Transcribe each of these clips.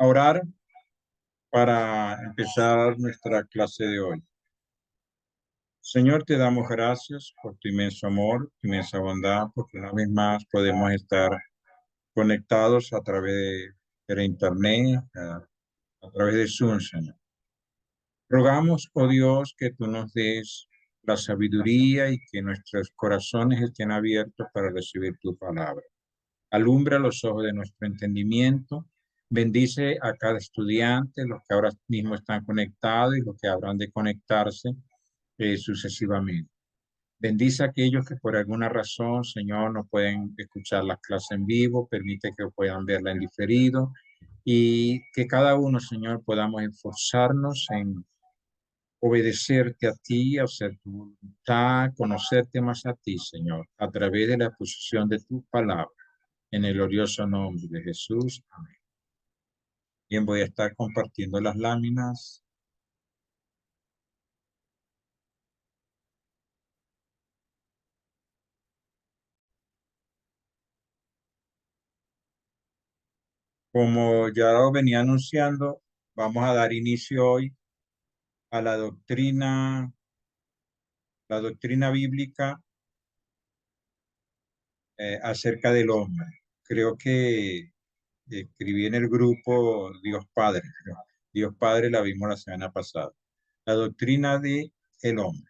a orar para empezar nuestra clase de hoy. Señor, te damos gracias por tu inmenso amor, tu inmensa bondad, porque una vez más podemos estar conectados a través de la internet, a través de Zoom, Señor. Rogamos, oh Dios, que tú nos des la sabiduría y que nuestros corazones estén abiertos para recibir tu palabra. Alumbra los ojos de nuestro entendimiento. Bendice a cada estudiante, los que ahora mismo están conectados y los que habrán de conectarse sucesivamente. Bendice a aquellos que por alguna razón, Señor, no pueden escuchar la clase en vivo. Permite que puedan verla en diferido y que cada uno, Señor, podamos esforzarnos en obedecerte a ti, hacer tu voluntad, conocerte más a ti, Señor, a través de la exposición de tu palabra. En el glorioso nombre de Jesús. Amén. Bien, voy a estar compartiendo las láminas. Como ya lo venía anunciando, vamos a dar inicio hoy a la doctrina bíblica acerca del hombre. Creo que escribí en el grupo Dios Padre. ¿No? Dios Padre la vimos la semana pasada. La doctrina de el hombre.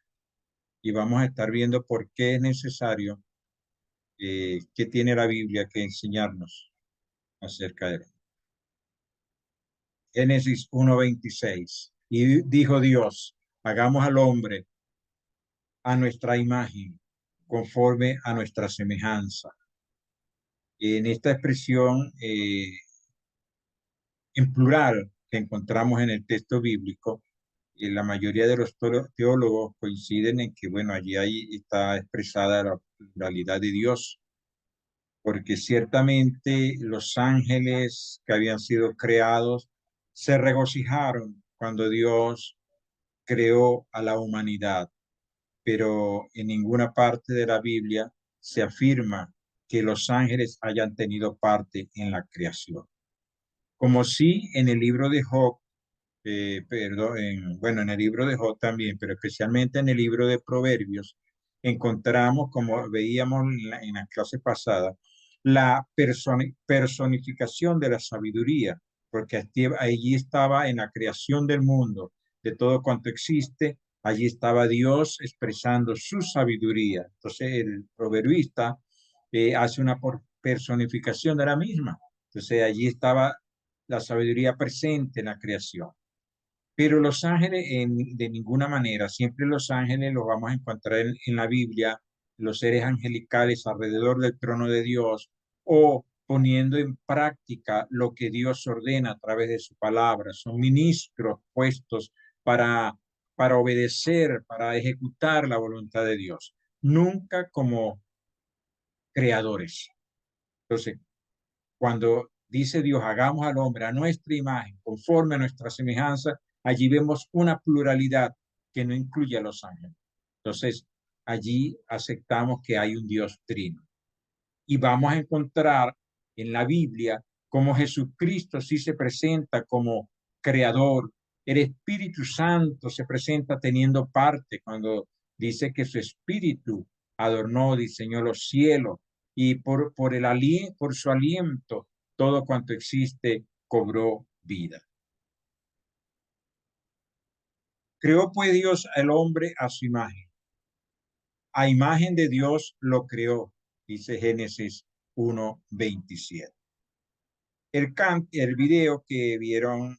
Y vamos a estar viendo por qué es necesario, qué tiene la Biblia que enseñarnos acerca de él. Génesis 1:26. Y dijo Dios, hagamos al hombre a nuestra imagen, conforme a nuestra semejanza. En esta expresión en plural que encontramos en el texto bíblico, la mayoría de los teólogos coinciden en que, bueno, ahí está expresada la pluralidad de Dios, porque ciertamente los ángeles que habían sido creados se regocijaron cuando Dios creó a la humanidad, pero en ninguna parte de la Biblia se afirma que los ángeles hayan tenido parte en la creación. Como sí en el libro de Job, perdón, bueno, en el libro de Job también, pero especialmente en el libro de Proverbios, encontramos, como veíamos en la clase pasada, la personificación de la sabiduría, porque allí estaba en la creación del mundo, de todo cuanto existe, allí estaba Dios expresando su sabiduría. Entonces el proverbista hace una personificación de la misma. Entonces allí estaba la sabiduría presente en la creación. Pero los ángeles de ninguna manera, siempre los ángeles los vamos a encontrar en la Biblia, los seres angelicales alrededor del trono de Dios o poniendo en práctica lo que Dios ordena a través de su palabra. Son ministros puestos para, para obedecer, para ejecutar la voluntad de Dios, nunca como creadores. Entonces, cuando dice Dios, hagamos al hombre a nuestra imagen, conforme a nuestra semejanza, allí vemos una pluralidad que no incluye a los ángeles. Entonces, allí aceptamos que hay un Dios trino. Y vamos a encontrar en la Biblia cómo Jesucristo sí se presenta como creador. El Espíritu Santo se presenta teniendo parte cuando dice que su espíritu adornó, diseñó los cielos y por su aliento todo cuanto existe cobró vida. Creó pues Dios al hombre a su imagen. A imagen de Dios lo creó, dice Génesis 1:27. El video que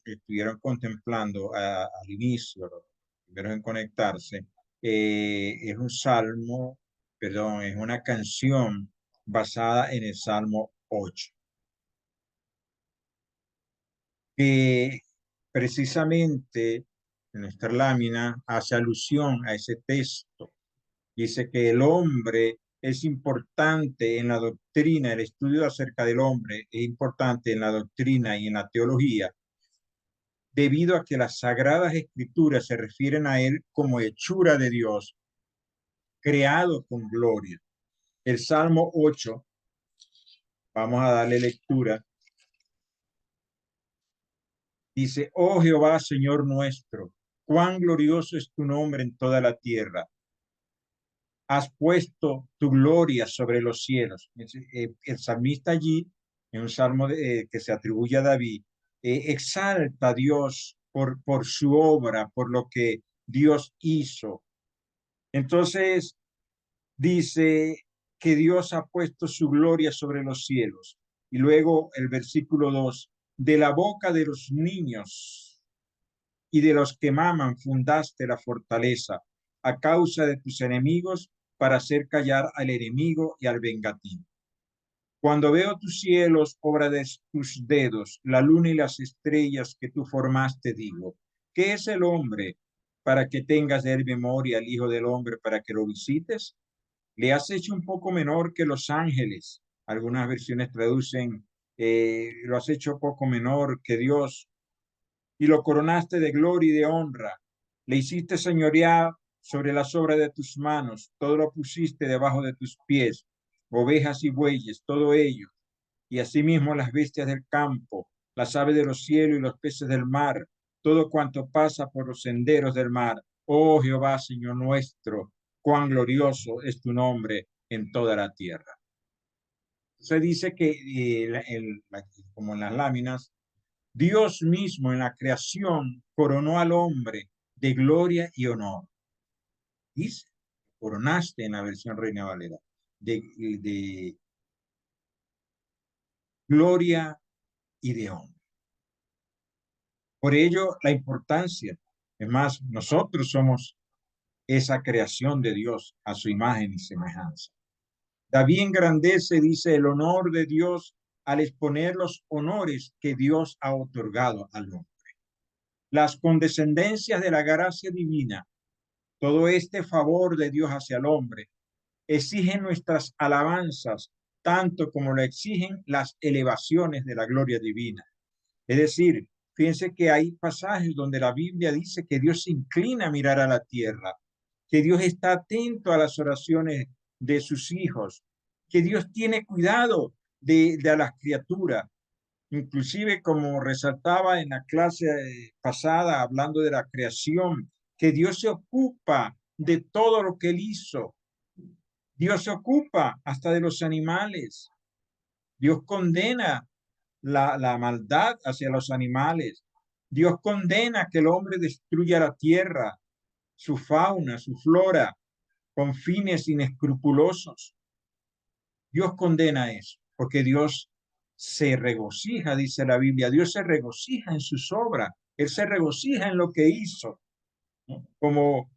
estuvieron contemplando al inicio, los primeros en conectarse, es un salmo, perdón, es una canción basada en el Salmo 8, que precisamente en nuestra lámina hace alusión a ese texto. Dice que el hombre es importante en la doctrina, el estudio acerca del hombre es importante en la doctrina y en la teología, debido a que las sagradas escrituras se refieren a él como hechura de Dios, creado con gloria. El Salmo 8, vamos a darle lectura. Dice, oh Jehová, Señor nuestro, cuán glorioso es tu nombre en toda la tierra. Has puesto tu gloria sobre los cielos. El salmista allí, en un salmo que se atribuye a David, exalta a Dios por su obra, por lo que Dios hizo. Entonces dice que Dios ha puesto su gloria sobre los cielos. Y luego el versículo 2, de la boca de los niños y de los que maman fundaste la fortaleza a causa de tus enemigos para hacer callar al enemigo y al vengativo. Cuando veo tus cielos, obra de tus dedos, la luna y las estrellas que tú formaste, digo, ¿qué es el hombre para que tengas de él memoria, el Hijo del Hombre para que lo visites? Le has hecho un poco menor que los ángeles. Algunas versiones traducen, lo has hecho poco menor que Dios y lo coronaste de gloria y de honra. Le hiciste señorear sobre las obras de tus manos, todo lo pusiste debajo de tus pies, ovejas y bueyes, todo ello, y asimismo las bestias del campo, las aves de los cielos y los peces del mar, todo cuanto pasa por los senderos del mar. Oh Jehová, Señor nuestro, cuán glorioso es tu nombre en toda la tierra. Se dice que, como en las láminas, Dios mismo en la creación coronó al hombre de gloria y honor. Dice, coronaste en la versión Reina Valera, de gloria y de honor. Por ello, la importancia, es más, nosotros somos esa creación de Dios a su imagen y semejanza. David engrandece, dice, el honor de Dios al exponer los honores que Dios ha otorgado al hombre. Las condescendencias de la gracia divina, todo este favor de Dios hacia el hombre, exigen nuestras alabanzas, tanto como lo exigen las elevaciones de la gloria divina. Es decir, fíjense que hay pasajes donde la Biblia dice que Dios se inclina a mirar a la tierra, que Dios está atento a las oraciones de sus hijos, que Dios tiene cuidado de las criaturas. Inclusive, como resaltaba en la clase pasada, hablando de la creación, que Dios se ocupa de todo lo que él hizo. Dios se ocupa hasta de los animales. Dios condena la maldad hacia los animales. Dios condena que el hombre destruya la tierra, su fauna, su flora, con fines inescrupulosos. Dios condena eso, porque Dios se regocija, dice la Biblia. Dios se regocija en sus obras. Él se regocija en lo que hizo. ¿No? Como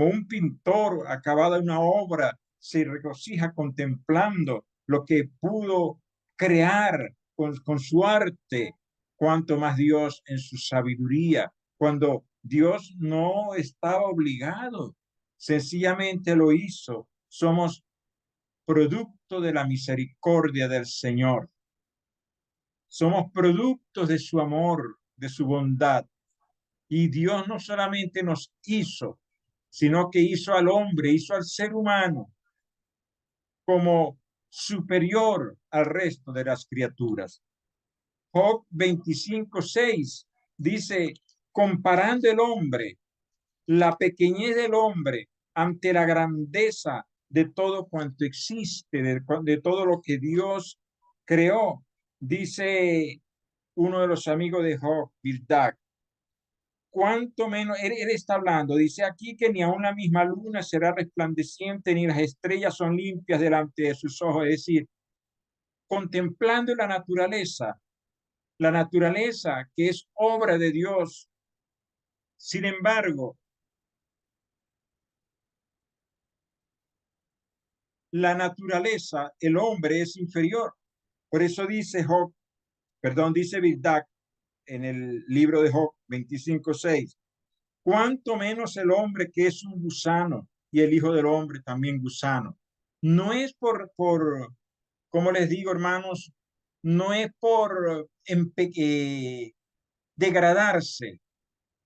un pintor acabada una obra se regocija contemplando lo que pudo crear con su arte, cuanto más Dios en su sabiduría, cuando Dios no estaba obligado, sencillamente lo hizo. Somos producto de la misericordia del Señor. Somos productos de su amor, de su bondad. Y Dios no solamente nos hizo, sino que hizo al hombre, hizo al ser humano como superior al resto de las criaturas. Job 25:6 dice, comparando el hombre, la pequeñez del hombre ante la grandeza de todo cuanto existe, de todo lo que Dios creó, dice uno de los amigos de Job, Bildad, cuánto menos, él está hablando, dice aquí que ni aun la misma luna será resplandeciente, ni las estrellas son limpias delante de sus ojos, es decir, contemplando la naturaleza que es obra de Dios. Sin embargo, la naturaleza, el hombre es inferior. Por eso dice Job, perdón, dice Bildad en el libro de Job 25:6, cuánto menos el hombre que es un gusano y el hijo del hombre también gusano. No es como les digo, hermanos, no es por degradarse,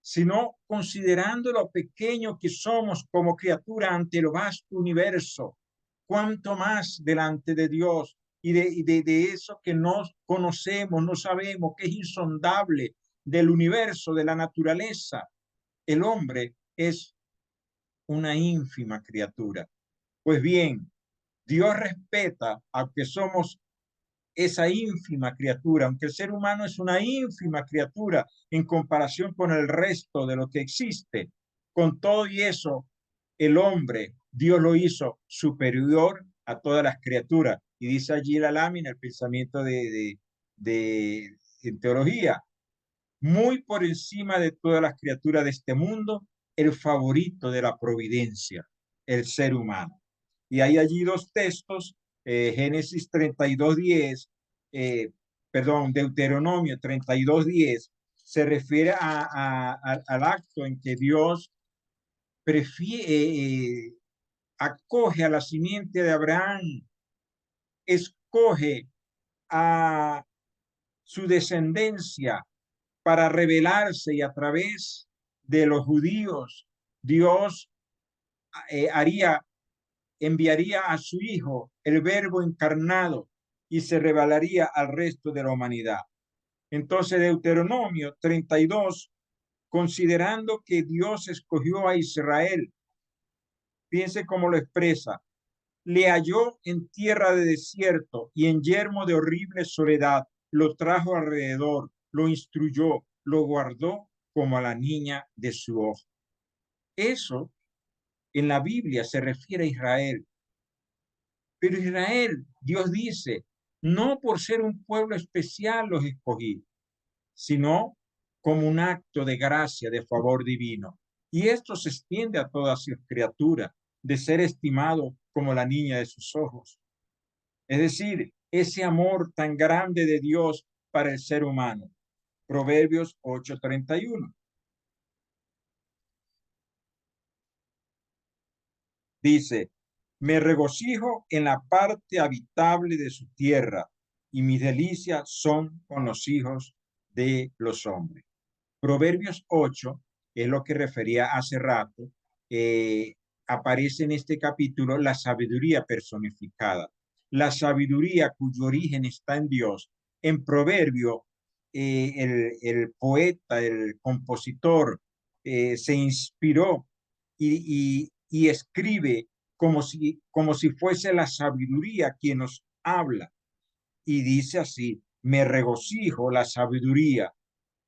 sino considerando lo pequeño que somos como criatura ante el vasto universo, cuánto más delante de Dios y de eso que no conocemos, no sabemos, que es insondable, del universo, de la naturaleza, el hombre es una ínfima criatura. Pues bien, Dios respeta, aunque somos esa ínfima criatura, aunque el ser humano es una ínfima criatura en comparación con el resto de lo que existe, con todo y eso, el hombre, Dios lo hizo superior a todas las criaturas. Y dice allí la lámina, el pensamiento en teología, muy por encima de todas las criaturas de este mundo, el favorito de la providencia, el ser humano. Y hay allí dos textos, Génesis 32:10, eh, perdón, Deuteronomio 32:10, se refiere al acto en que Dios prefiere, acoge a la simiente de Abraham, escoge a su descendencia para revelarse, y a través de los judíos Dios haría, enviaría a su hijo, el verbo encarnado, y se revelaría al resto de la humanidad. Entonces Deuteronomio 32, considerando que Dios escogió a Israel, piense cómo lo expresa: le halló en tierra de desierto y en yermo de horrible soledad, lo trajo alrededor, lo instruyó, lo guardó como a la niña de su ojo. Eso en la Biblia se refiere a Israel. Pero Israel, Dios dice, no por ser un pueblo especial los escogí, sino como un acto de gracia, de favor divino. Y esto se extiende a todas sus criaturas, de ser estimado como la niña de sus ojos. Es decir, ese amor tan grande de Dios para el ser humano. Proverbios 8:31. Dice, me regocijo en la parte habitable de su tierra, y mis delicias son con los hijos de los hombres. Proverbios 8 es lo que refería hace rato. Aparece en este capítulo la sabiduría personificada. La sabiduría cuyo origen está en Dios. En Proverbio, el poeta, el compositor, se inspiró y escribe como si fuese la sabiduría quien nos habla. Y dice así, me regocijo la sabiduría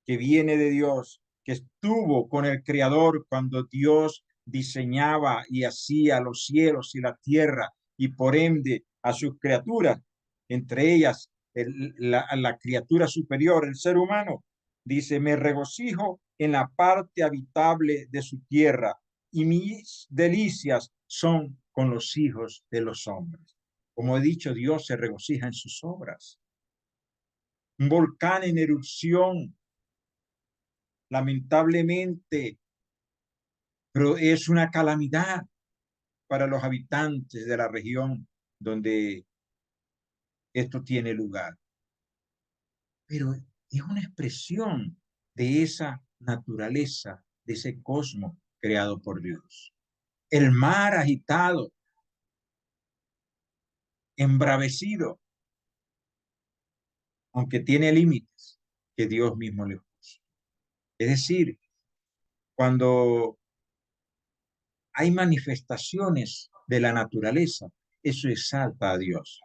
que viene de Dios, que estuvo con el Creador cuando Dios diseñaba y hacía los cielos y la tierra, y por ende a sus criaturas, entre ellas la criatura superior, el ser humano. Dice, me regocijo en la parte habitable de su tierra, y mis delicias son con los hijos de los hombres. Como he dicho, Dios se regocija en sus obras. Un volcán en erupción, lamentablemente, pero es una calamidad para los habitantes de la región donde esto tiene lugar. Pero es una expresión de esa naturaleza, de ese cosmos creado por Dios. El mar agitado, embravecido, aunque tiene límites que Dios mismo le puso. Es decir, cuando hay manifestaciones de la naturaleza, eso exalta a Dios.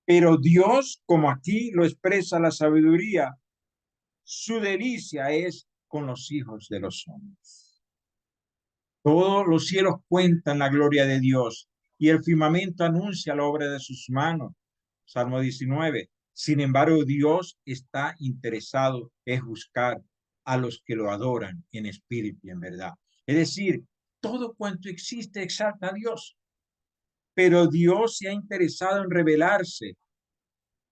Pero Dios, como aquí lo expresa la sabiduría, su delicia es con los hijos de los hombres. Todos los cielos cuentan la gloria de Dios y el firmamento anuncia la obra de sus manos. Salmo 19. Sin embargo, Dios está interesado en buscar a los que lo adoran en espíritu y en verdad. Es decir, todo cuanto existe exalta a Dios, pero Dios se ha interesado en revelarse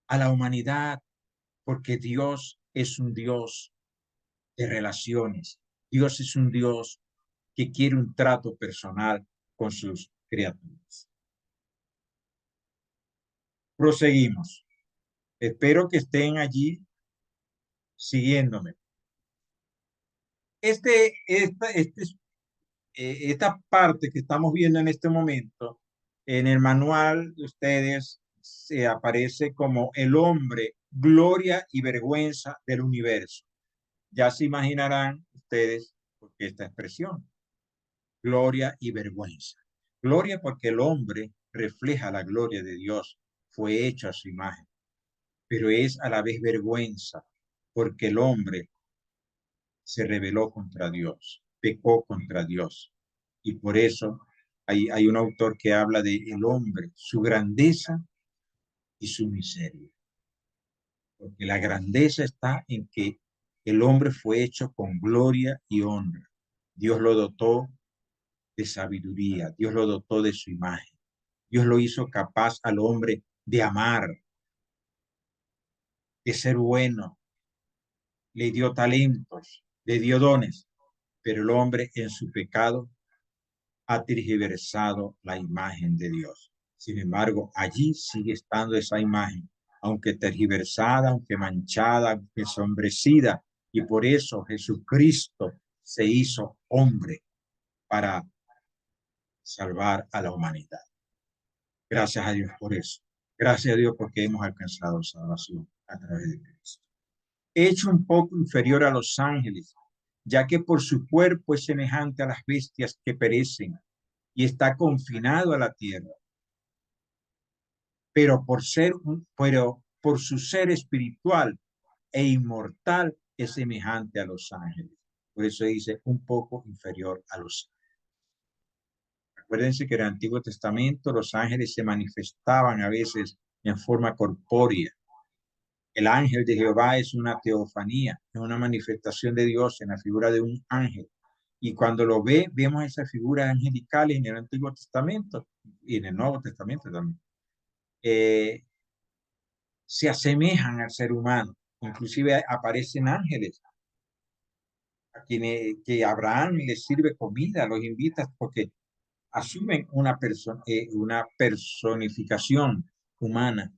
a la humanidad, porque Dios es un Dios de relaciones. Dios es un Dios que quiere un trato personal con sus criaturas. Proseguimos. Espero que estén allí siguiéndome. Esta parte que estamos viendo en este momento, en el manual de ustedes, se aparece como el hombre, gloria y vergüenza del universo. Ya se imaginarán ustedes por qué esta expresión, gloria y vergüenza. Gloria porque el hombre refleja la gloria de Dios, fue hecho a su imagen, pero es a la vez vergüenza porque el hombre se rebeló contra Dios, pecó contra Dios. Y por eso hay un autor que habla de el hombre, su grandeza y su miseria. Porque la grandeza está en que el hombre fue hecho con gloria y honra. Dios lo dotó de sabiduría, Dios lo dotó de su imagen. Dios lo hizo capaz al hombre de amar, de ser bueno, le dio talentos, le dio dones, pero el hombre en su pecado ha tergiversado la imagen de Dios. Sin embargo, allí sigue estando esa imagen, aunque tergiversada, aunque manchada, aunque ensombrecida, y por eso Jesucristo se hizo hombre para salvar a la humanidad. Gracias a Dios por eso. Gracias a Dios porque hemos alcanzado salvación a través de Cristo. Hecho un poco inferior a los ángeles, ya que por su cuerpo es semejante a las bestias que perecen y está confinado a la tierra, pero por su ser espiritual e inmortal es semejante a los ángeles. Por eso dice un poco inferior a los ángeles. Acuérdense que en el Antiguo Testamento los ángeles se manifestaban a veces en forma corpórea. El ángel de Jehová es una teofanía, es una manifestación de Dios en la figura de un ángel. Y cuando lo vemos esas figuras angelicales en el Antiguo Testamento y en el Nuevo Testamento también. Se asemejan al ser humano. Inclusive aparecen ángeles a quienes que Abraham les sirve comida, los invita porque asumen una personificación humana.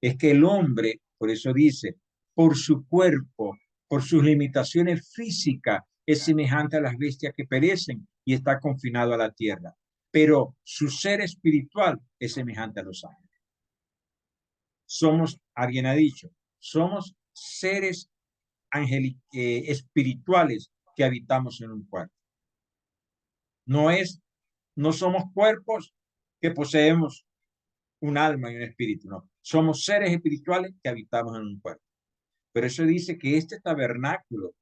Es que el hombre, por eso dice, por su cuerpo, por sus limitaciones físicas, es semejante a las bestias que perecen y está confinado a la tierra. Pero su ser espiritual es semejante a los ángeles. Somos, alguien ha dicho, somos seres espirituales que habitamos en un cuerpo. No es, no somos cuerpos que poseemos un alma y un espíritu, no. Somos seres espirituales que habitamos en un cuerpo. Pero eso dice que este tabernáculo,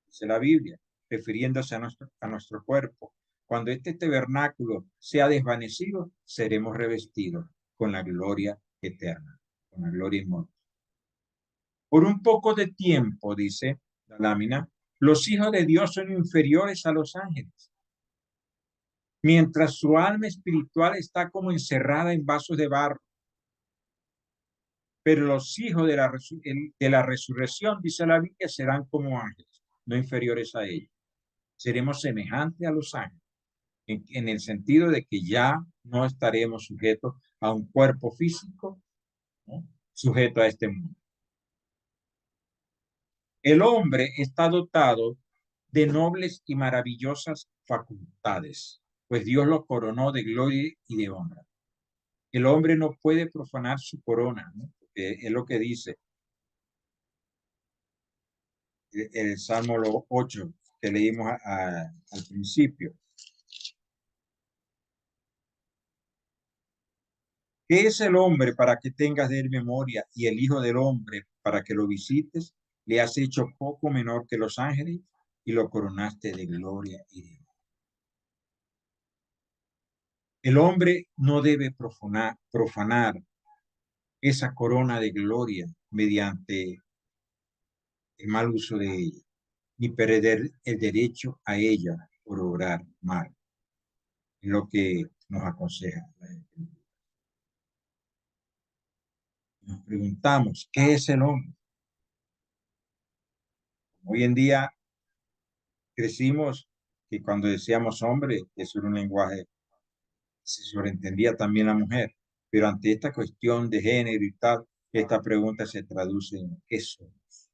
dice la Biblia, refiriéndose a nuestro cuerpo, cuando este tabernáculo sea desvanecido, seremos revestidos con la gloria eterna, con la gloria inmortal. Por un poco de tiempo, dice la lámina, los hijos de Dios son inferiores a los ángeles, mientras su alma espiritual está como encerrada en vasos de barro. Pero los hijos de la resurrección, dice la Biblia, serán como ángeles, no inferiores a ellos. Seremos semejantes a los ángeles, en el sentido de que ya no estaremos sujetos a un cuerpo físico, ¿no? Sujeto a este mundo. El hombre está dotado de nobles y maravillosas facultades, pues Dios lo coronó de gloria y de honra. El hombre no puede profanar su corona, ¿no? Porque es lo que dice el Salmo 8 que leímos al principio. ¿Qué es el hombre para que tengas de él memoria y el hijo del hombre para que lo visites? Le has hecho poco menor que los ángeles y lo coronaste de gloria y de honra. El hombre no debe profanar esa corona de gloria mediante el mal uso de ella, ni perder el derecho a ella por obrar mal. Es lo que nos aconseja la Escritura. Nos preguntamos, ¿qué es el hombre? Hoy en día crecimos que cuando decíamos hombre, eso era un lenguaje, se sobreentendía también la mujer, pero ante esta cuestión de género y tal, esta pregunta se traduce en ¿qué somos?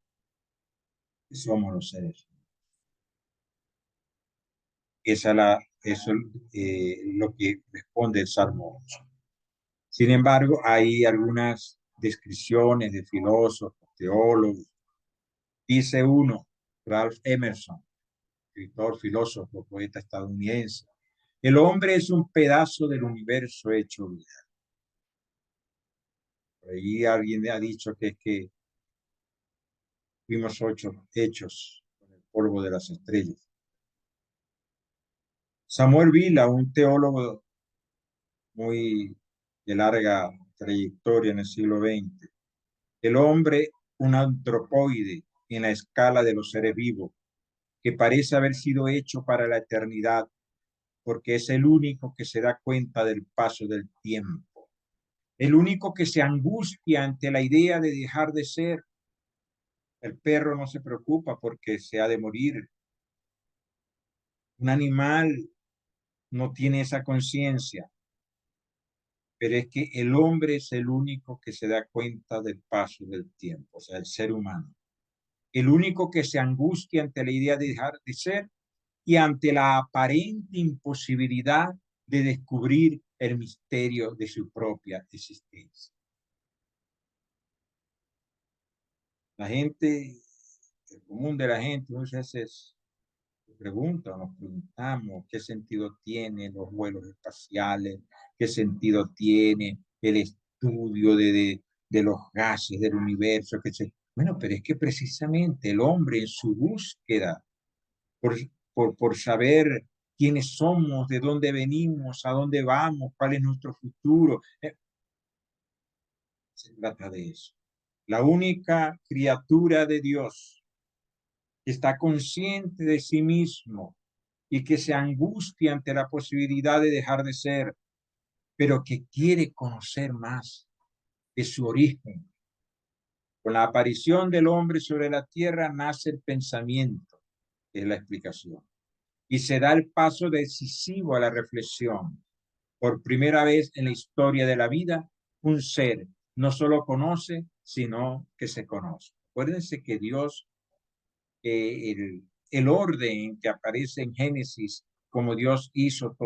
¿Qué somos los seres? Eso lo que responde el Salmo 8. Sin embargo, hay algunas descripciones de filósofos, teólogos. Dice uno, Ralph Emerson, escritor, filósofo, poeta estadounidense. El hombre es un pedazo del universo hecho vida. Por ahí alguien ha dicho que es que fuimos hechos con el polvo de las estrellas. Samuel Vila, un teólogo muy de larga trayectoria en el siglo XX. El hombre, un antropoide en la escala de los seres vivos, que parece haber sido hecho para la eternidad, porque es el único que se da cuenta del paso del tiempo, el único que se angustia ante la idea de dejar de ser. El perro no se preocupa porque se ha de morir. Un animal no tiene esa conciencia, pero es que el hombre es el único que se da cuenta del paso del tiempo, o sea, el ser humano. El único que se angustia ante la idea de dejar de ser y ante la aparente imposibilidad de descubrir el misterio de su propia existencia. La gente, el común de la gente, muchas veces se pregunta, nos preguntamos qué sentido tienen los vuelos espaciales, qué sentido tiene el estudio de los gases del universo. Bueno, pero es que precisamente el hombre en su búsqueda por, por saber quiénes somos, de dónde venimos, a dónde vamos, cuál es nuestro futuro. Se trata de eso. La única criatura de Dios que está consciente de sí mismo y que se angustia ante la posibilidad de dejar de ser, pero que quiere conocer más de su origen. Con la aparición del hombre sobre la tierra nace el pensamiento, que es la explicación, y se da el paso decisivo a la reflexión. Por primera vez en la historia de la vida, un ser no solo conoce, sino que se conoce. Acuérdense que Dios, el orden que aparece en Génesis, como Dios hizo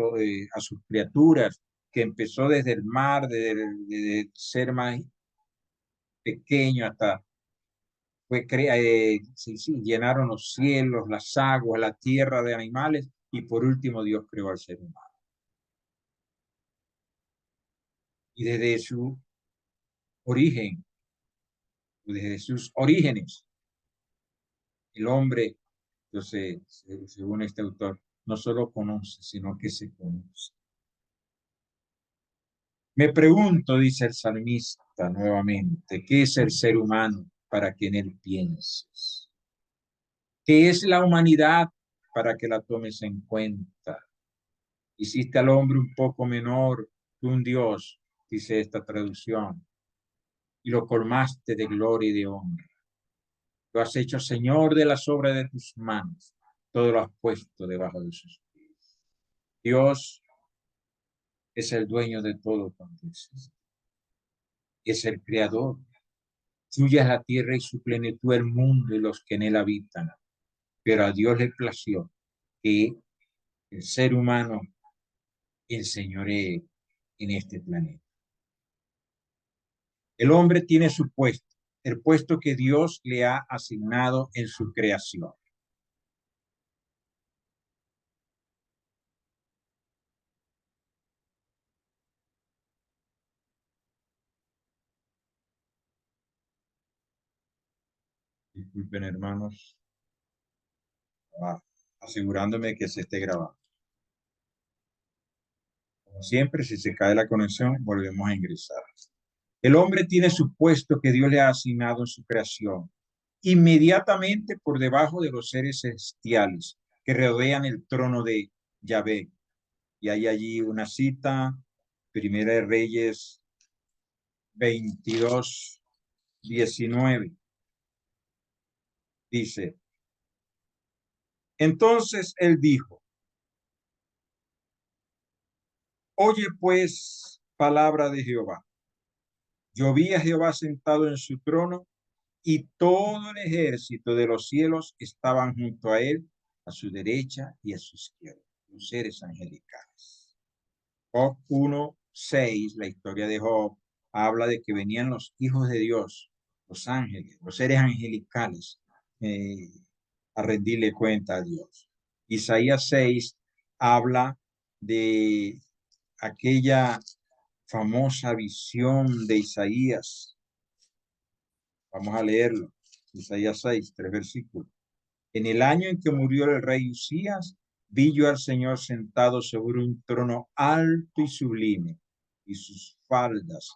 a sus criaturas, que empezó desde el mar, desde el ser más pequeño hasta sí, sí, llenaron los cielos, las aguas, la tierra de animales, y por último Dios creó al ser humano. Y desde su origen, desde sus orígenes, el hombre, entonces, según este autor, no solo conoce, sino que se conoce. Me pregunto, dice el salmista nuevamente, ¿qué es el ser humano para que en él pienses? ¿Qué es la humanidad para que la tomes en cuenta? Hiciste al hombre un poco menor que un Dios, dice esta traducción, y lo colmaste de gloria y de honra. Lo has hecho Señor de las obras de tus manos, todo lo has puesto debajo de sus pies. Dios es el dueño de todo cuanto existe, es el creador. Suya es la tierra y su plenitud, el mundo y los que en él habitan. Pero a Dios le plació que el ser humano enseñoree en este planeta. El hombre tiene su puesto, el puesto que Dios le ha asignado en su creación. Disculpen, hermanos, asegurándome que se esté grabando. Como siempre, si se cae la conexión, volvemos a ingresar. El hombre tiene su puesto que Dios le ha asignado en su creación, inmediatamente por debajo de los seres celestiales que rodean el trono de Yahvé. Y hay allí una cita, Primera de Reyes 22:19. Dice, entonces él dijo, oye pues palabra de Jehová. Yo vi a Jehová sentado en su trono y todo el ejército de los cielos estaban junto a él, a su derecha y a su izquierda, los seres angelicales. Job 1:6, la historia de Job, habla de que venían los hijos de Dios, los ángeles, los seres angelicales, a rendirle cuenta a Dios. Isaías 6 habla de aquella famosa visión de Isaías. Vamos a leerlo. Isaías 6, 3 versículos. En el año en que murió el rey Usías, vi yo al Señor sentado sobre un trono alto y sublime, y sus faldas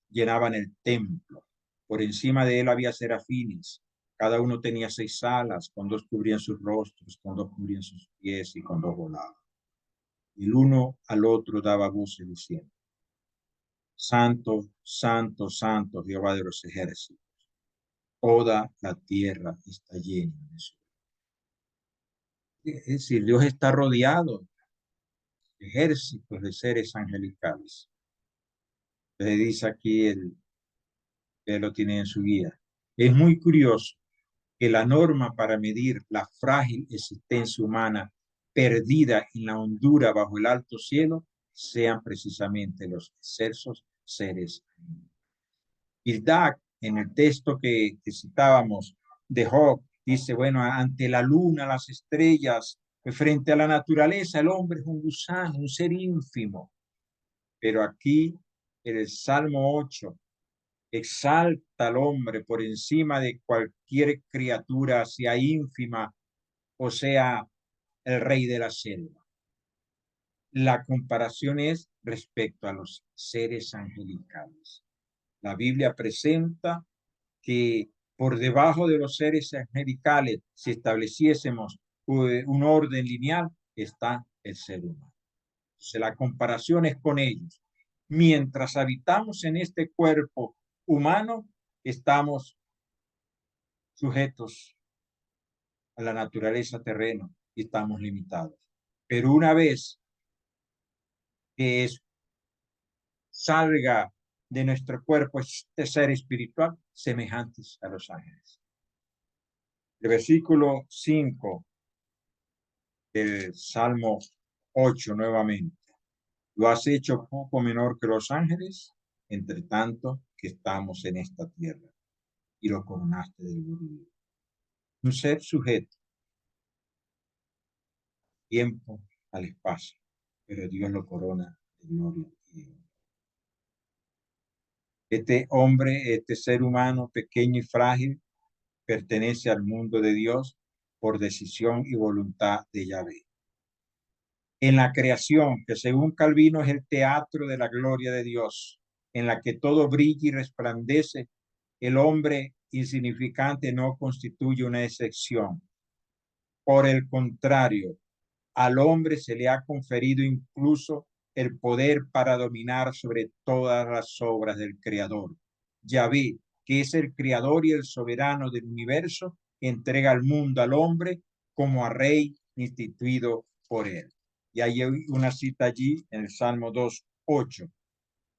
llenaban el templo. Por encima de él había serafines. Cada uno tenía 6 alas, con 2 cubrían sus rostros, con 2 cubrían sus pies y con 2 volaban. Y el uno al otro daba voces diciendo: Santo, santo, santo, Jehová de los ejércitos. Toda la tierra está llena de su. Es decir, Dios está rodeado de ejércitos de seres angelicales. Le dice aquí que lo tiene en su guía. Es muy curioso que la norma para medir la frágil existencia humana perdida en la hondura bajo el alto cielo sean precisamente los excelsos seres. Isaac, en el texto que citábamos de Job, dice, bueno, ante la luna, las estrellas, frente a la naturaleza, el hombre es un gusano, un ser ínfimo. Pero aquí, en el Salmo 8, exalta al hombre por encima de cualquier criatura, sea ínfima o sea el rey de la selva. La comparación es respecto a los seres angelicales. La Biblia presenta que por debajo de los seres angelicales, si estableciésemos un orden lineal, está el ser humano. Entonces, la comparación es con ellos. Mientras habitamos en este cuerpo humano, estamos sujetos a la naturaleza terrena y estamos limitados. Pero una vez que salga de nuestro cuerpo este ser espiritual, semejantes a los ángeles. El versículo 5 del Salmo 8 nuevamente. Lo has hecho poco menor que los ángeles, entre tanto que estamos en esta tierra, y lo coronaste de gloria. Un ser sujeto, tiempo al espacio, pero Dios lo corona de gloria y de honor. Este hombre, este ser humano pequeño y frágil, pertenece al mundo de Dios por decisión y voluntad de Yahvé. En la creación, que según Calvino es el teatro de la gloria de Dios, en la que todo brilla y resplandece, el hombre insignificante no constituye una excepción. Por el contrario, al hombre se le ha conferido incluso el poder para dominar sobre todas las obras del Creador. Yahvé, que es el creador y el soberano del universo, entrega al mundo al hombre como a rey instituido por él. Y hay una cita allí en el Salmo 2:8.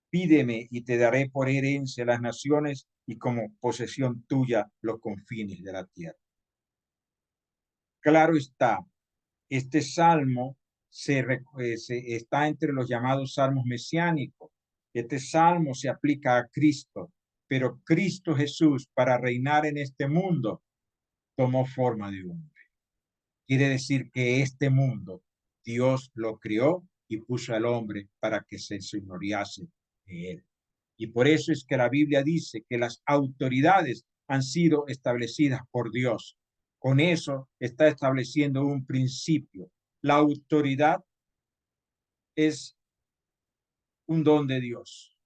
Pídeme y te daré por herencia las naciones y como posesión tuya los confines de la tierra. Claro está, este salmo está entre los llamados salmos mesiánicos. Este salmo se aplica a Cristo, pero Cristo Jesús, para reinar en este mundo, tomó forma de hombre. Quiere decir que este mundo Dios lo crió y puso al hombre para que se señorease de él. Y por eso es que la Biblia dice que las autoridades han sido establecidas por Dios. Con eso está estableciendo un principio. La autoridad es un don de Dios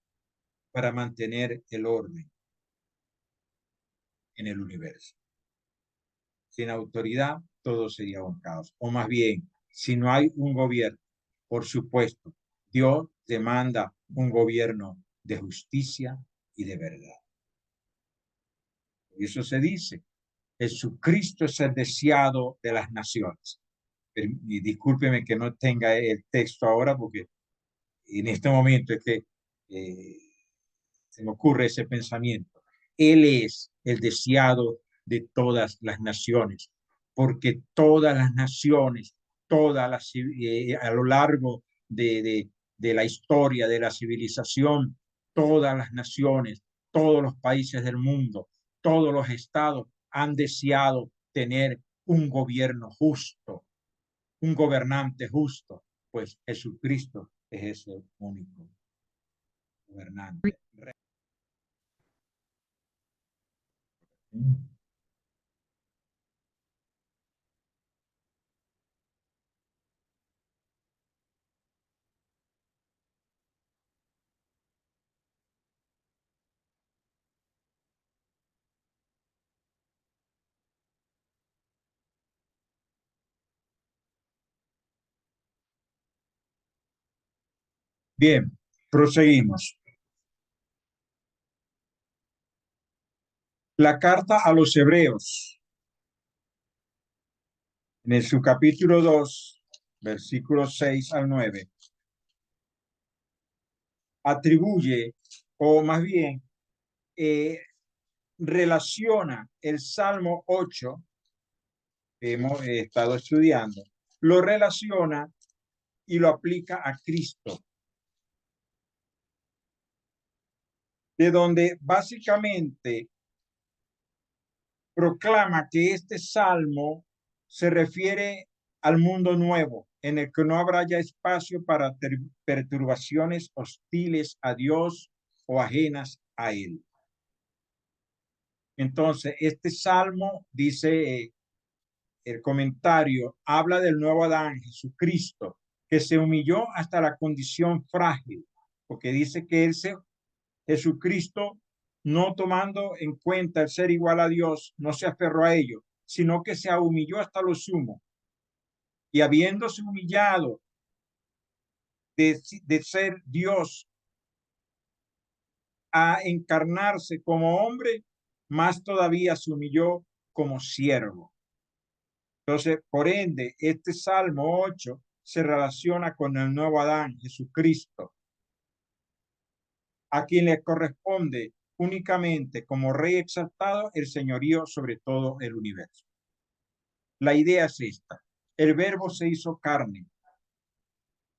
para mantener el orden en el universo. Sin autoridad, todo sería un caos. O más bien, si no hay un gobierno, por supuesto, Dios demanda un gobierno de justicia y de verdad. Por eso se dice, Jesucristo es el deseado de las naciones. Y discúlpeme que no tenga el texto ahora, porque en este momento es que se me ocurre ese pensamiento. Él es el deseado de todas las naciones, porque todas las naciones, a lo largo de la historia de la civilización, todas las naciones, todos los países del mundo, todos los estados han deseado tener un gobierno justo, un gobernante justo, pues Jesucristo es ese único gobernante. Bien, proseguimos. La carta a los Hebreos, en su capítulo 2, versículos 6 al 9, atribuye, o más bien, eh, relaciona el Salmo 8 que hemos estado estudiando, lo relaciona y lo aplica a Cristo, de donde básicamente proclama que este salmo se refiere al mundo nuevo, en el que no habrá ya espacio para perturbaciones hostiles a Dios o ajenas a Él. Entonces, este salmo, dice el comentario, habla del nuevo Adán, Jesucristo, que se humilló hasta la condición frágil, porque dice que Jesucristo, no tomando en cuenta el ser igual a Dios, no se aferró a ello, sino que se humilló hasta lo sumo. Y habiéndose humillado de ser Dios a encarnarse como hombre, más todavía se humilló como siervo. Entonces, por ende, este Salmo 8 se relaciona con el nuevo Adán, Jesucristo, a quien le corresponde únicamente como rey exaltado el señorío sobre todo el universo. La idea es esta: el verbo se hizo carne,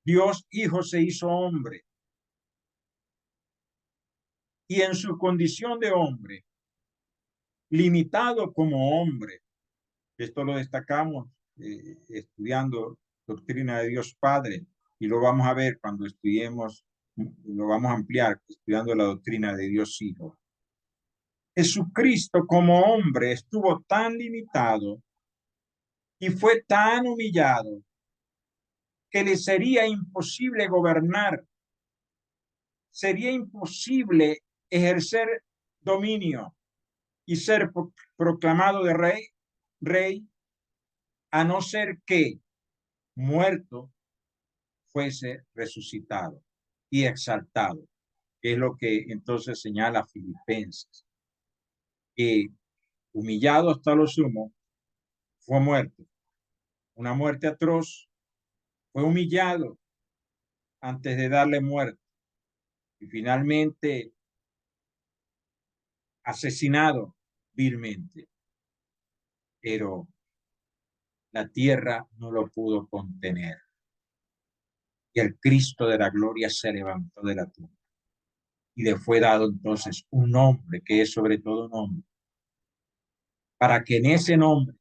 Dios Hijo se hizo hombre, y en su condición de hombre, limitado como hombre, esto lo destacamos estudiando doctrina de Dios Padre, y lo vamos a ver cuando estudiemos, lo vamos a ampliar estudiando la doctrina de Dios Hijo. Jesucristo como hombre estuvo tan limitado y fue tan humillado que le sería imposible gobernar, sería imposible ejercer dominio y ser proclamado de rey, a no ser que muerto fuese resucitado y exaltado, que es lo que entonces señala Filipenses, que humillado hasta lo sumo, fue muerto, una muerte atroz, fue humillado antes de darle muerte y finalmente asesinado vilmente, pero la tierra no lo pudo contener y el Cristo de la gloria se levantó de la tumba y le fue dado entonces un nombre que es sobre todo nombre, para que en ese nombre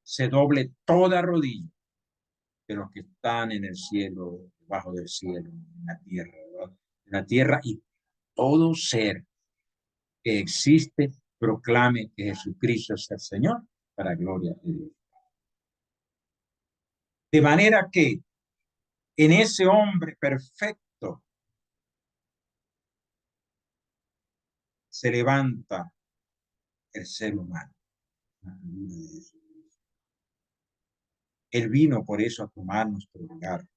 se doble toda rodilla de los que están en el cielo, debajo del cielo, en la tierra, ¿verdad? En la tierra, y todo ser que existe proclame que Jesucristo es el Señor, para gloria de Dios. De manera que en ese hombre perfecto se levanta el ser humano. Él vino por eso a tomar nuestro lugar,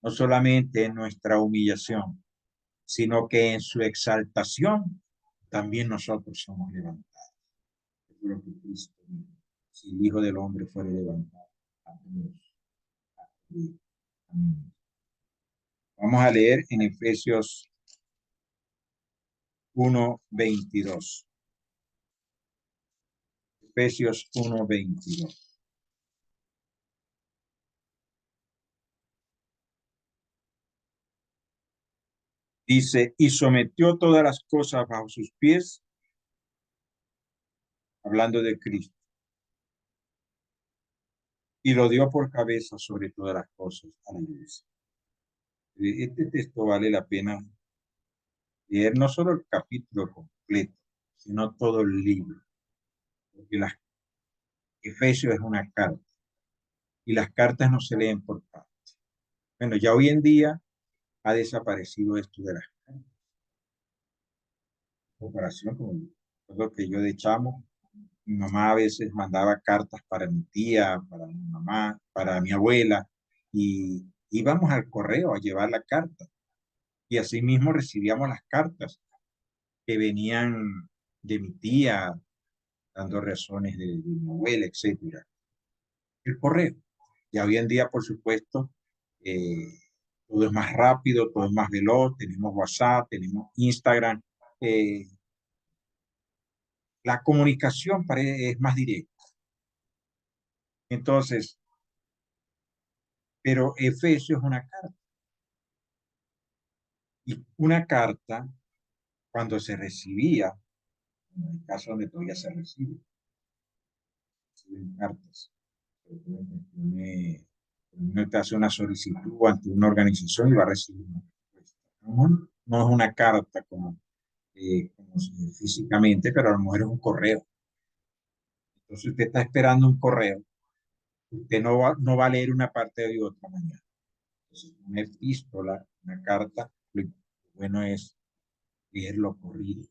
no solamente en nuestra humillación, sino que en su exaltación también nosotros somos levantados. Lo que Cristo, si el Hijo del Hombre fuera levantado. Vamos a leer en Efesios 1:22. Efesios 1:22. Dice, y sometió todas las cosas bajo sus pies, hablando de Cristo, y lo dio por cabeza sobre todas las cosas a la iglesia. Este texto vale la pena leer no solo el capítulo completo, sino todo el libro, porque las Efesios es una carta y las cartas no se leen por partes. Bueno, ya hoy en día ha desaparecido esto de las cartas. En comparación con lo que yo de chamo, mi mamá a veces mandaba cartas para mi tía, para mi mamá, para mi abuela, y íbamos al correo a llevar la carta. Y así mismo recibíamos las cartas que venían de mi tía, dando razones de mi abuela, etcétera. El correo. Y hoy en día, por supuesto, eh, todo es más rápido, todo es más veloz, tenemos WhatsApp, tenemos Instagram, eh, la comunicación es más directa. Entonces, pero Efesios es una carta. Y una carta, cuando se recibía, en el caso donde todavía se reciben cartas, uno te hace una solicitud ante una organización y va a recibir una respuesta. No es una carta como físicamente, pero a lo mejor es un correo. Entonces usted está esperando un correo, usted no va a leer una parte de otra mañana. Entonces, una epístola, una carta, lo bueno es leerlo corrido.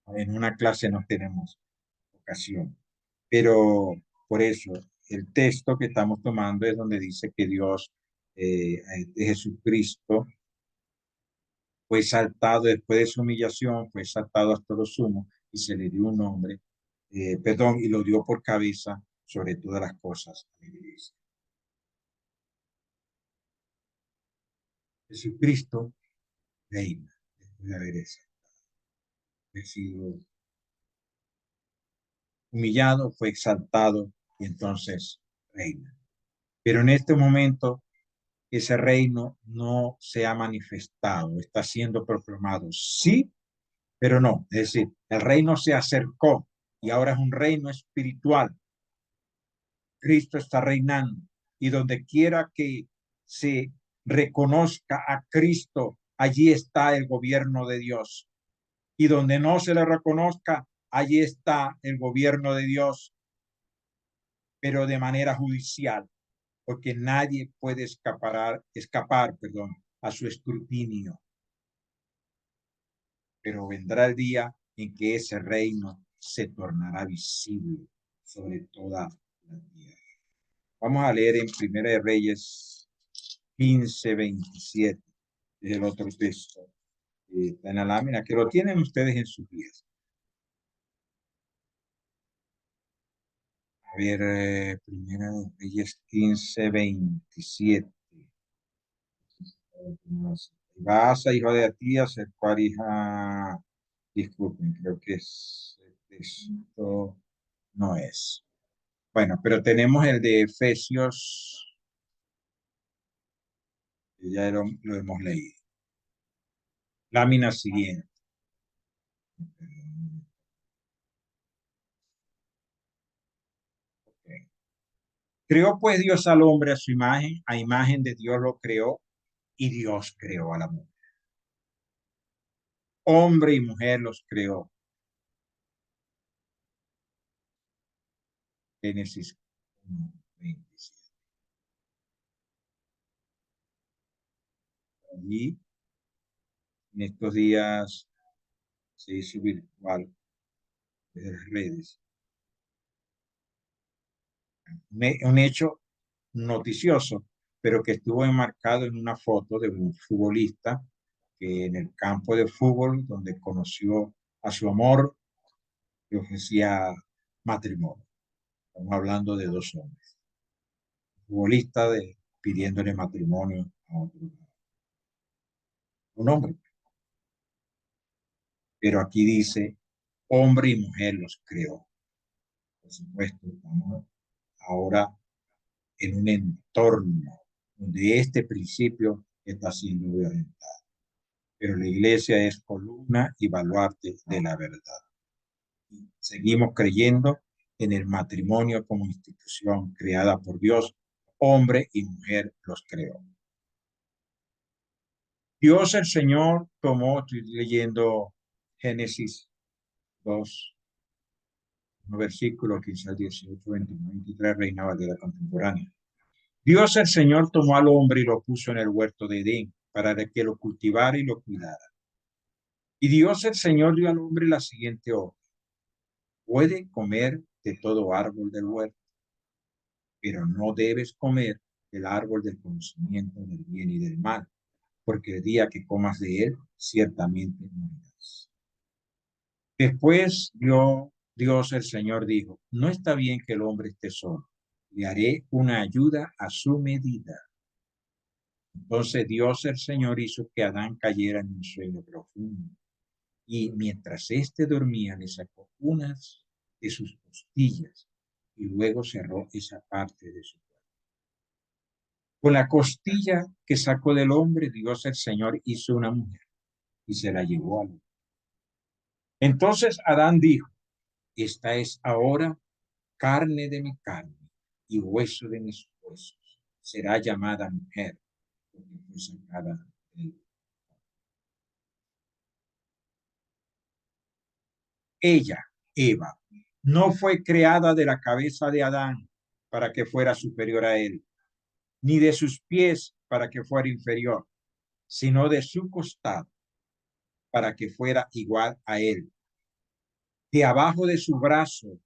En una clase no tenemos ocasión, pero por eso el texto que estamos tomando es donde dice que Dios, de Jesucristo, fue exaltado después de su humillación, fue exaltado hasta lo sumo y se le dio un nombre, perdón, y lo dio por cabeza sobre todas las cosas a la iglesia. Jesucristo reina después de haber sido humillado, fue exaltado y entonces reina. Pero en este momento ese reino no se ha manifestado, está siendo proclamado. Sí, pero no. Es decir, el reino se acercó y ahora es un reino espiritual. Cristo está reinando y donde quiera que se reconozca a Cristo, allí está el gobierno de Dios. Y donde no se le reconozca, allí está el gobierno de Dios, pero de manera judicial, porque nadie puede escapar, a su escrutinio. Pero vendrá el día en que ese reino se tornará visible sobre toda la tierra. Vamos a leer en Primera de Reyes 15:27, es el otro texto. Está en la lámina, que lo tienen ustedes en sus días. A ver, Primera de Reyes 15:27. Baasa, hijo de Atías, el cual hija, disculpen, creo que esto no es. Bueno, pero tenemos el de Efesios, que ya lo hemos leído. Lámina siguiente. Okay. Creó pues Dios al hombre a imagen de Dios lo creó, y Dios creó a la mujer. Hombre y mujer los creó. Génesis 1:27. Allí, en estos días, se hizo virtual de las redes. Un hecho noticioso, pero que estuvo enmarcado en una foto de un futbolista que en el campo de fútbol, donde conoció a su amor, le ofrecía matrimonio. Estamos hablando de dos hombres. Futbolista pidiéndole matrimonio a otro. Un hombre. Pero aquí dice, hombre y mujer los creó. Por supuesto, estamos ahora en un entorno donde este principio está siendo violentado. Pero la iglesia es columna y baluarte de la verdad. Seguimos creyendo en el matrimonio como institución creada por Dios, hombre y mujer los creó. Dios el Señor tomó, estoy leyendo Génesis 2, versículos 15 al 18, 21, 23, Reina Valera contemporánea. Dios el Señor tomó al hombre y lo puso en el huerto de Edén para que lo cultivara y lo cuidara. Y Dios el Señor dio al hombre la siguiente orden: puede comer de todo árbol del huerto, pero no debes comer del árbol del conocimiento del bien y del mal, porque el día que comas de él, ciertamente morirás. Después Dios el Señor dijo: no está bien que el hombre esté solo, le haré una ayuda a su medida. Entonces Dios el Señor hizo que Adán cayera en un sueño profundo, y mientras éste dormía le sacó unas de sus costillas y luego cerró esa parte de su cuerpo. Con la costilla que sacó del hombre, Dios el Señor hizo una mujer y se la llevó al hombre. Entonces Adán dijo: esta es ahora carne de mi carne y hueso de mis huesos. Será llamada mujer porque fue sacada de ella, Eva, no fue creada de la cabeza de Adán para que fuera superior a él, ni de sus pies para que fuera inferior, sino de su costado para que fuera igual a él, de abajo de su brazo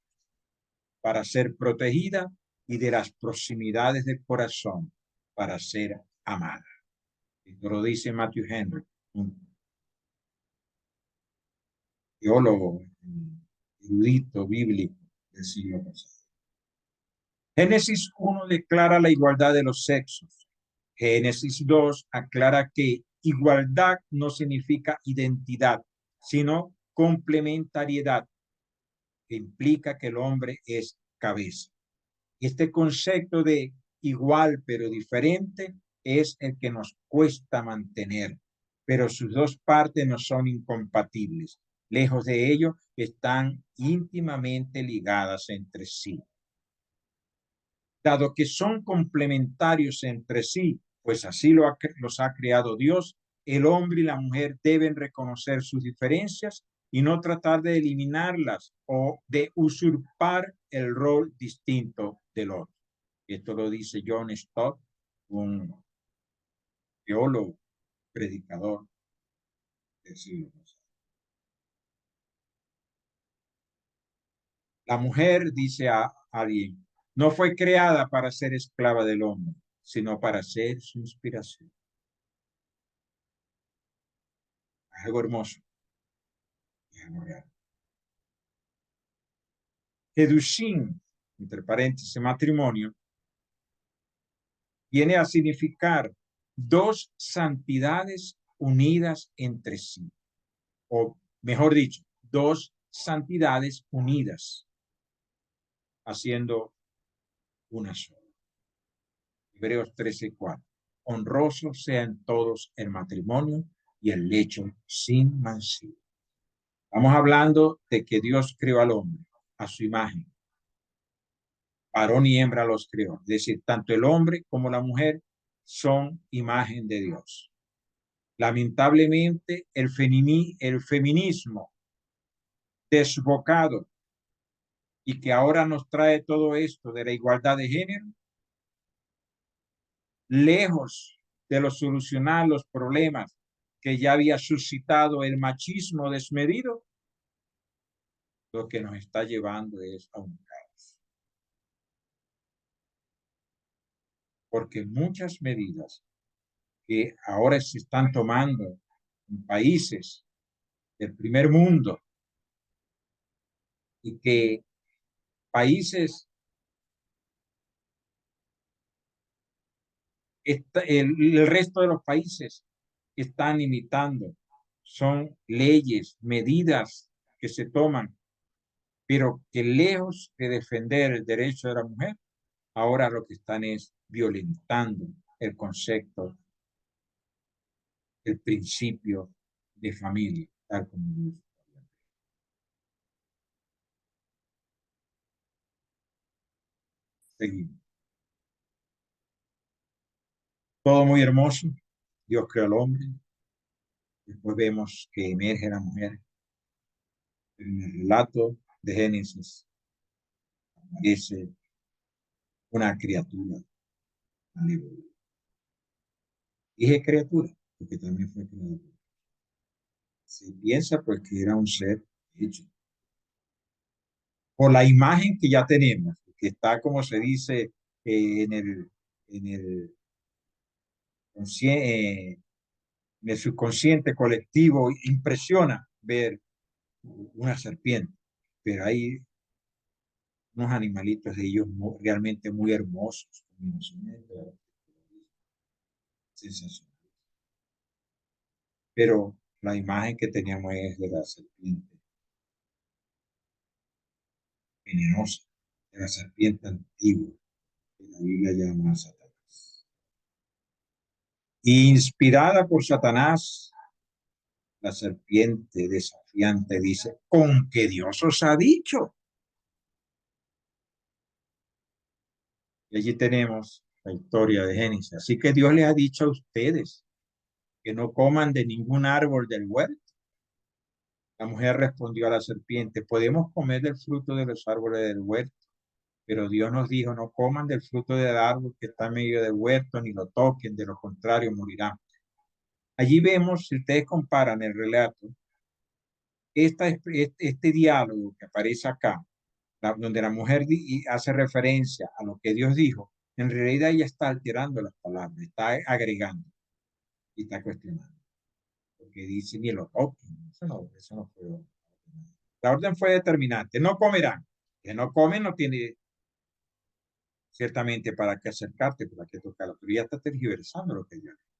para ser protegida y de las proximidades del corazón para ser amada. Esto lo dice Matthew Henry, un teólogo erudito bíblico del siglo pasado. Génesis 1 declara la igualdad de los sexos. Génesis 2 aclara que igualdad no significa identidad, sino complementariedad, que implica que el hombre es cabeza. Este concepto de igual pero diferente es el que nos cuesta mantener, pero sus dos partes no son incompatibles. Lejos de ello, están íntimamente ligadas entre sí. Dado que son complementarios entre sí, pues así los ha creado Dios, el hombre y la mujer deben reconocer sus diferencias y no tratar de eliminarlas o de usurpar el rol distinto del otro. Esto lo dice John Stott, un teólogo, predicador del siglo pasado. La mujer, dice a alguien, no fue creada para ser esclava del hombre, sino para ser su inspiración. Algo hermoso, algo real. Kedushin, entre paréntesis, matrimonio, viene a significar dos santidades unidas entre sí, o mejor dicho, dos santidades unidas, haciendo una sola. Hebreos 13:4. Honrosos sean todos el matrimonio y el lecho sin mancilla. Estamos hablando de que Dios creó al hombre a su imagen. Varón y hembra los creó. Es decir, tanto el hombre como la mujer son imagen de Dios. Lamentablemente, el feminismo desbocado y que ahora nos trae todo esto de la igualdad de género, lejos de los solucionar los problemas que ya había suscitado el machismo desmedido, lo que nos está llevando es a un caos. Porque muchas medidas que ahora se están tomando en países del primer mundo y que países, el resto de los países están imitando, son leyes, medidas que se toman, pero que lejos de defender el derecho de la mujer, ahora lo que están es violentando el concepto, el principio de familia, tal como Dios. Seguimos. Todo muy hermoso. Dios creó al hombre. Después vemos que emerge la mujer. En el relato de Génesis aparece una criatura. Aleluya. Dije criatura, porque también fue creador. Se piensa pues que era un ser hecho por la imagen que ya tenemos, que está como se dice en el, en el subconsciente colectivo, impresiona ver una serpiente, pero hay unos animalitos de ellos realmente muy hermosos, sensacional. Pero la imagen que teníamos es de la serpiente venenosa, de la serpiente antigua, que la Biblia llama a Satanás. Inspirada por Satanás, la serpiente desafiante dice, ¿con qué Dios os ha dicho? Y allí tenemos la historia de Génesis. Así que Dios les ha dicho a ustedes que no coman de ningún árbol del huerto. La mujer respondió a la serpiente, podemos comer del fruto de los árboles del huerto, pero Dios nos dijo, no coman del fruto del árbol que está en medio del huerto, ni lo toquen, de lo contrario morirán. Allí vemos, si ustedes comparan el relato, este diálogo que aparece acá, donde la mujer hace referencia a lo que Dios dijo, en realidad ella está alterando las palabras, está agregando y está cuestionando. Porque dice, ni lo toquen, eso no fue. La orden fue determinante, no comerán. Que no comen no tiene ciertamente para qué acercarte, para qué tocarlo, pero ya está tergiversando lo que Dios dijo.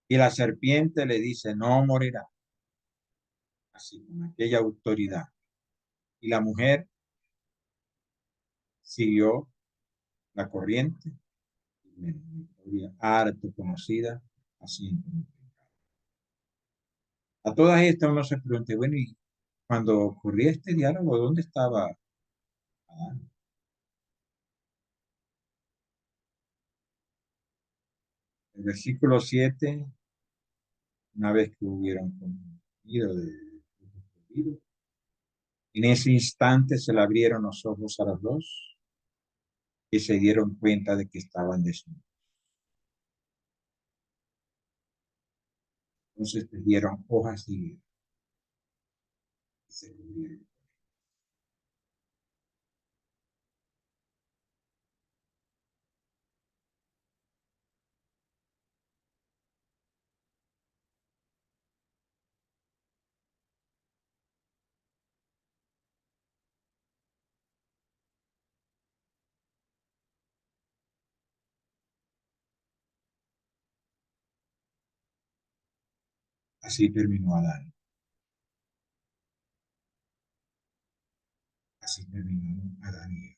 Y la serpiente le dice, no morirá, así con aquella autoridad. Y la mujer siguió la corriente, una historia harto conocida, así. A todas estas uno se pregunta, bueno, y cuando ocurría este diálogo, ¿dónde estaba Adán? El versículo 7, una vez que hubieron comido en ese instante se le abrieron los ojos a los dos y se dieron cuenta de que estaban desnudos. Entonces tejieron hojas de higuera y se cubrieron. Así terminó Adán. Así terminó Adán y Eva.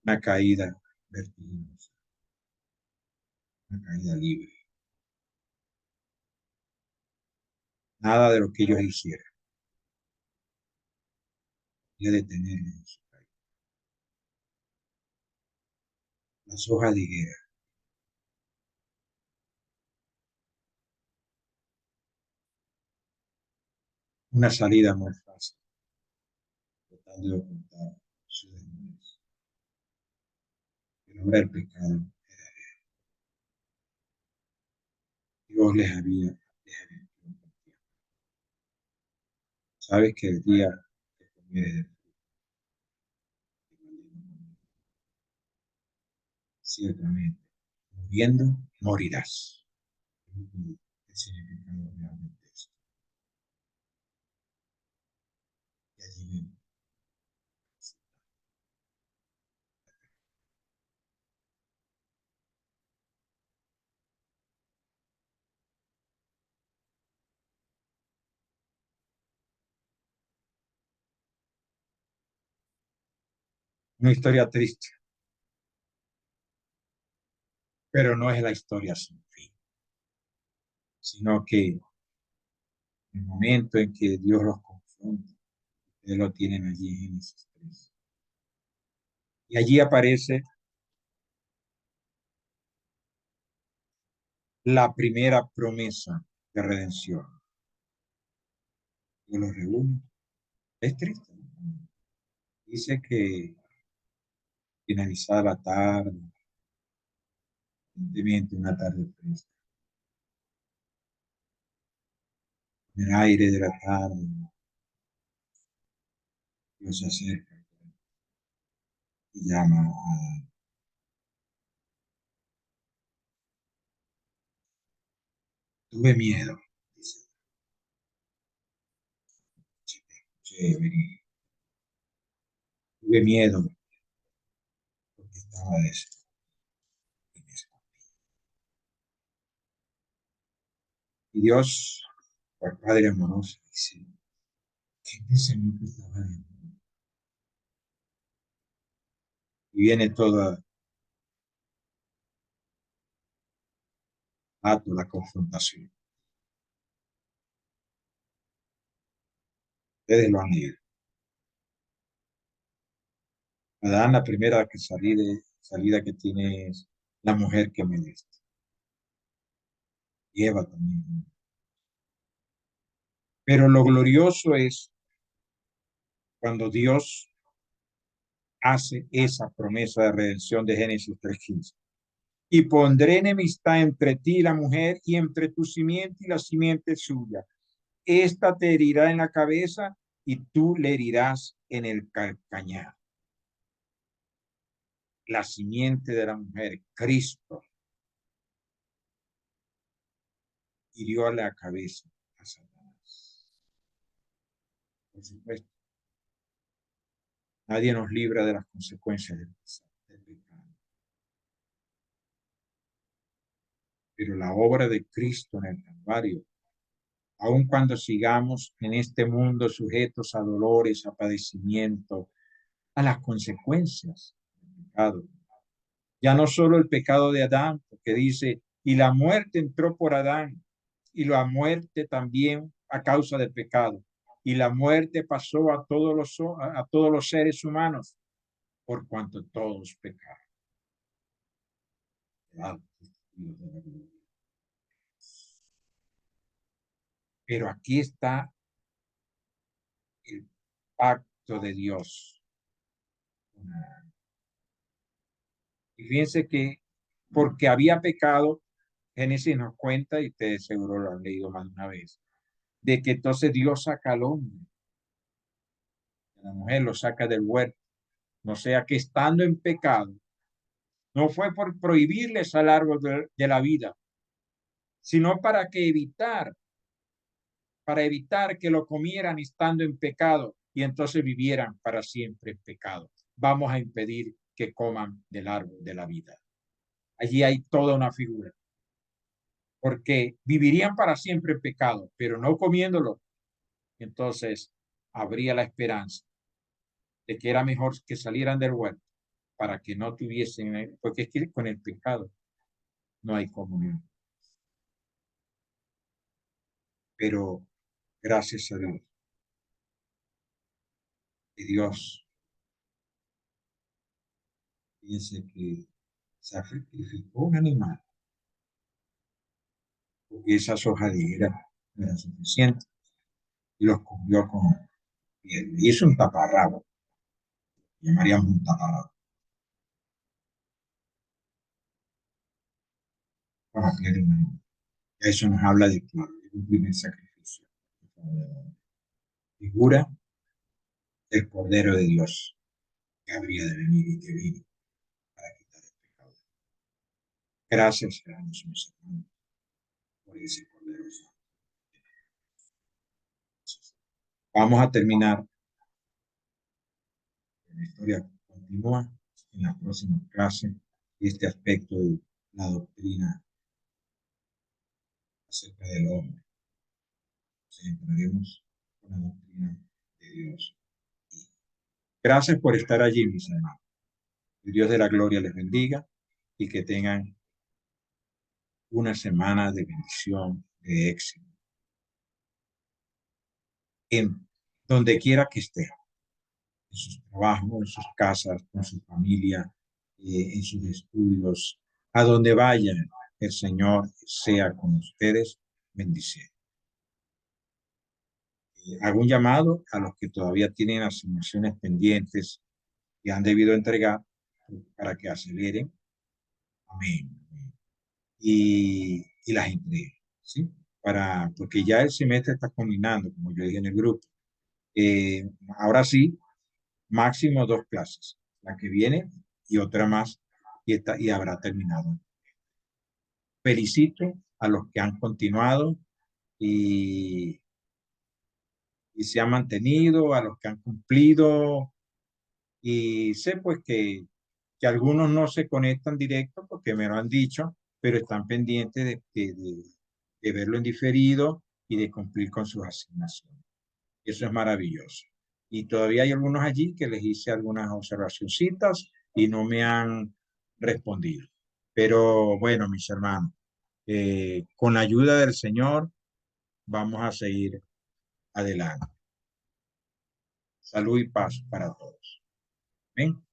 Una caída vertiginosa, una caída libre. Nada de lo que ellos hicieron podía detener su caída. Las hojas de higuera, una salida muy fácil, tratando de ocultar su desnudez. Pero ahora el pecado, Dios les había compartido. Sabes que el día que comieres ciertamente, muriendo, morirás. El significado realmente es. Y allí vemos una historia triste, pero no es la historia sin fin, sino que el momento en que Dios los confronta, ustedes lo tienen allí en Génesis 3. Y allí aparece la primera promesa de redención. Y los reúne. Es triste. Dice que finalizada la tarde, evidentemente una tarde fresca, en el aire de la tarde, Dios se acerca y llama a tuve miedo, dice, chévere, tuve miedo porque estaba y Dios, por Padre amoroso, dice, ¿qué pensamiento estaba de mí? Y viene toda la confrontación. Ustedes lo han leído. Adán, la primera salida que tiene es la mujer que me diste. Y Eva también. Pero lo glorioso es cuando Dios hace esa promesa de redención de Génesis 3:15. Y pondré enemistad entre ti y la mujer y entre tu simiente y la simiente suya. Esta te herirá en la cabeza y tú le herirás en el calcañar. La simiente de la mujer, Cristo, hirió a la cabeza a Satanás. Por supuesto, nadie nos libra de las consecuencias del pecado. Pero la obra de Cristo en el Calvario, aun cuando sigamos en este mundo sujetos a dolores, a padecimiento, a las consecuencias del pecado. Ya no solo el pecado de Adán, porque dice, y la muerte entró por Adán, y la muerte también a causa del pecado. Y la muerte pasó a todos los seres humanos, por cuanto todos pecaron. Pero aquí está el pacto de Dios. Y fíjense que porque había pecado, Génesis nos cuenta, y ustedes seguro lo han leído más de una vez, de que entonces Dios saca al hombre, la mujer lo saca del huerto. No sea que estando en pecado, no fue por prohibirles al árbol de la vida, sino para evitar que lo comieran estando en pecado y entonces vivieran para siempre en pecado. Vamos a impedir que coman del árbol de la vida. Allí hay toda una figura, porque vivirían para siempre en pecado, pero no comiéndolo. Entonces habría la esperanza de que era mejor que salieran del huerto para que no tuviesen, porque es que con el pecado no hay comunión. Pero gracias a Dios, que Dios piense que sacrificó un animal, porque esas hojas de higuera no eran suficientes, y los cubrió con piel. Hizo un taparrabo, llamaríamos un taparrabo, con la piel de un animal. Eso nos habla de que es un primer sacrificio. Figura del Cordero de Dios, que habría de venir y que vino para quitar el pecado. Gracias, hermanos, mis hermanos, por ese Cordero. Vamos a terminar. La historia continúa en la próxima clase. Este aspecto de la doctrina acerca del hombre. Entraremos con la doctrina de Dios. Gracias por estar allí, mis hermanos. Que Dios de la gloria les bendiga y que tengan una semana de bendición, de éxito, en donde quiera que estén. en sus trabajos, en sus casas, con su familia, en sus estudios, a donde vayan, el Señor sea con ustedes, bendiciendo. Hago un llamado a los que todavía tienen asignaciones pendientes y han debido entregar para que aceleren. Amén. Y las entreguen, ¿sí? Porque ya el semestre está culminando, como yo dije en el grupo. Ahora sí, máximo 2 clases, la que viene y otra más, y habrá terminado. Felicito a los que han continuado y, y se han mantenido, a los que han cumplido, y sé pues que algunos no se conectan directo porque me lo han dicho, pero están pendientes de verlo en diferido y de cumplir con sus asignaciones. Eso es maravilloso. Y todavía hay algunos allí que les hice algunas observacioncitas y no me han respondido. Pero bueno, mis hermanos, con la ayuda del Señor vamos a seguir adelante. Salud y paz para todos. ¿Ven?